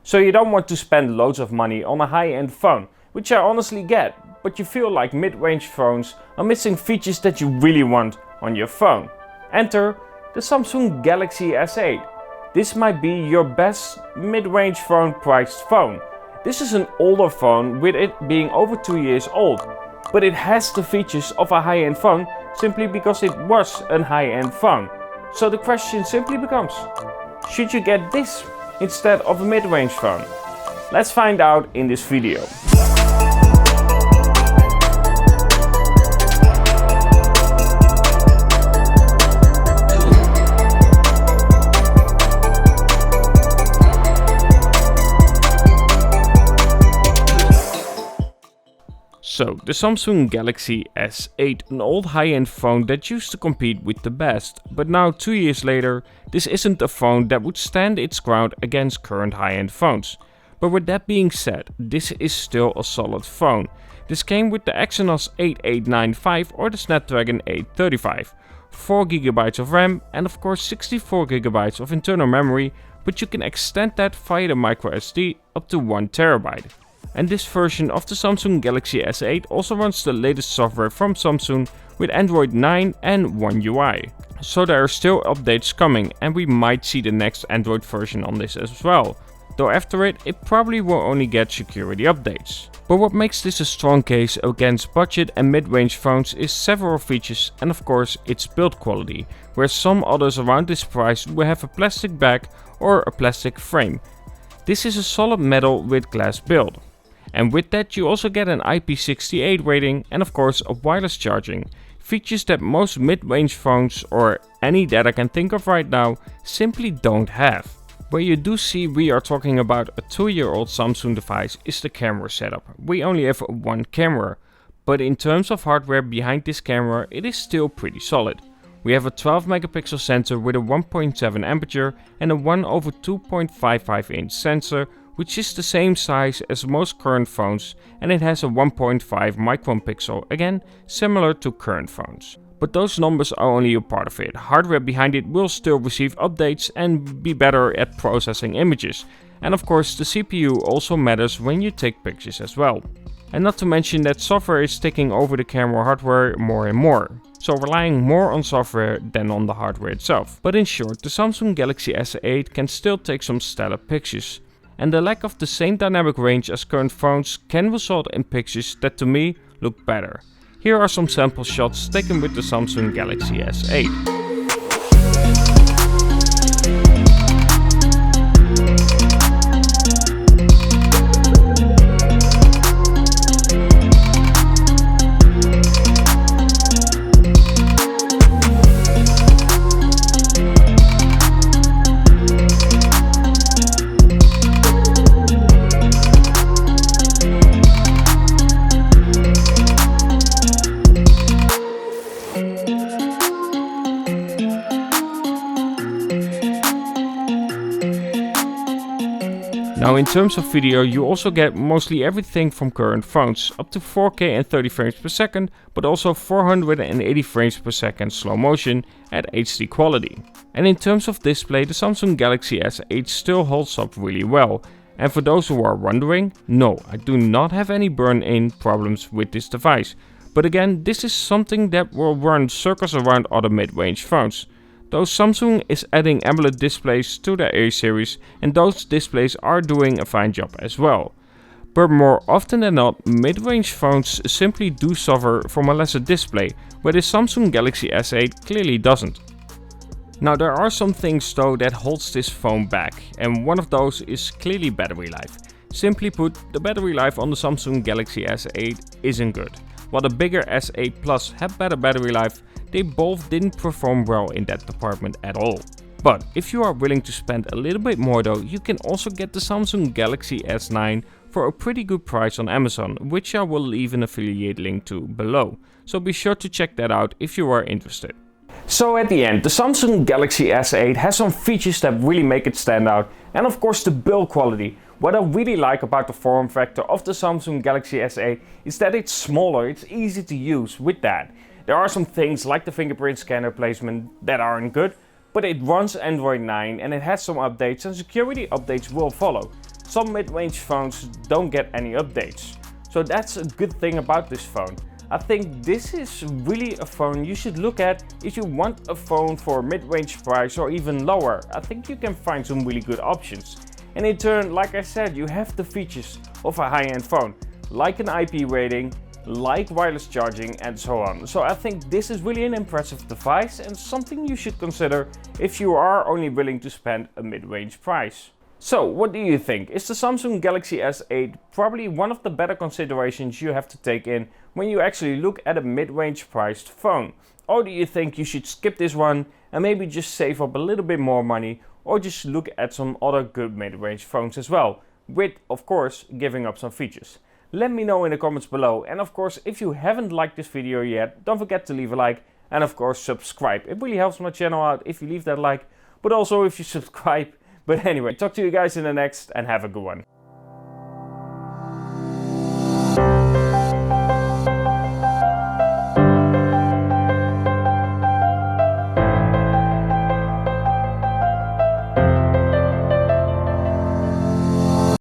So you don't want to spend loads of money on a high-end phone, which I honestly get, but you feel like mid-range phones are missing features that you really want on your phone. Enter the Samsung Galaxy S8. This might be your best mid-range phone priced phone. This is an older phone with it being over 2 years old, but it has the features of a high-end phone simply because it was a high-end phone. So the question simply becomes, should you get this instead of a mid-range phone? Let's find out in this video. So, the Samsung Galaxy S8, an old high-end phone that used to compete with the best, but now 2 years later, this isn't a phone that would stand its ground against current high-end phones. But with that being said, this is still a solid phone. This came with the Exynos 8895 or the Snapdragon 835, 4GB of RAM and of course 64GB of internal memory, but you can extend that via the microSD up to 1TB. And this version of the Samsung Galaxy S8 also runs the latest software from Samsung with Android 9 and One UI. So there are still updates coming and we might see the next Android version on this as well. Though after it probably will only get security updates. But what makes this a strong case against budget and mid-range phones is several features and of course its build quality, where some others around this price will have a plastic back or a plastic frame. This is a solid metal with glass build. And with that you also get an IP68 rating and of course a wireless charging, features that most mid-range phones or any that I can think of right now simply don't have. Where you do see we are talking about a 2-year-old Samsung device is the camera setup. We only have one camera, but in terms of hardware behind this camera it is still pretty solid. We have a 12 megapixel sensor with a 1.7 aperture and a 1/2.55 inch sensor, which is the same size as most current phones, and it has a 1.5 micron pixel, again similar to current phones. But those numbers are only a part of it. Hardware behind it will still receive updates and be better at processing images. And of course the CPU also matters when you take pictures as well. And not to mention that software is taking over the camera hardware more and more. So relying more on software than on the hardware itself. But in short, the Samsung Galaxy S8 can still take some stellar pictures. And the lack of the same dynamic range as current phones can result in pictures that to me look better. Here are some sample shots taken with the Samsung Galaxy S8. Now in terms of video you also get mostly everything from current phones, up to 4K and 30 frames per second, but also 480 frames per second slow motion at HD quality. And in terms of display, the Samsung Galaxy S8 still holds up really well. And for those who are wondering, no, I do not have any burn-in problems with this device. But again, this is something that will run circles around other mid-range phones. Though Samsung is adding AMOLED displays to their A series and those displays are doing a fine job as well. But more often than not, mid-range phones simply do suffer from a lesser display, where the Samsung Galaxy S8 clearly doesn't. Now there are some things though that holds this phone back, and one of those is clearly battery life. Simply put, the battery life on the Samsung Galaxy S8 isn't good. While the bigger S8 Plus had better battery life, they both didn't perform well in that department at all. But if you are willing to spend a little bit more though, you can also get the Samsung Galaxy S9 for a pretty good price on Amazon, which I will leave an affiliate link to below. So be sure to check that out if you are interested. So at the end, the Samsung Galaxy S8 has some features that really make it stand out, and of course the build quality. What I really like about the form factor of the Samsung Galaxy S8 is that it's smaller, it's easy to use with that. There are some things like the fingerprint scanner placement that aren't good, but it runs Android 9 and it has some updates and security updates will follow. some mid-range phones don't get any updates. So that's a good thing about this phone. I think this is really a phone you should look at if you want a phone for mid-range price or even lower. I think you can find some really good options. And in turn, like I said, you have the features of a high-end phone, like an IP rating, like wireless charging and so on. So I think this is really an impressive device and something you should consider if you are only willing to spend a mid-range price. So what do you think? Is the Samsung Galaxy S8 probably one of the better considerations you have to take in when you actually look at a mid-range priced phone? Or do you think you should skip this one and maybe just save up a little bit more money, or just look at some other good mid-range phones as well, with of course giving up some features? Let me know in the comments below, and of course if you haven't liked this video yet, don't forget to leave a like and of course subscribe. It really helps my channel out if you leave that like, but also if you subscribe. But anyway, talk to you guys in the next, and have a good one.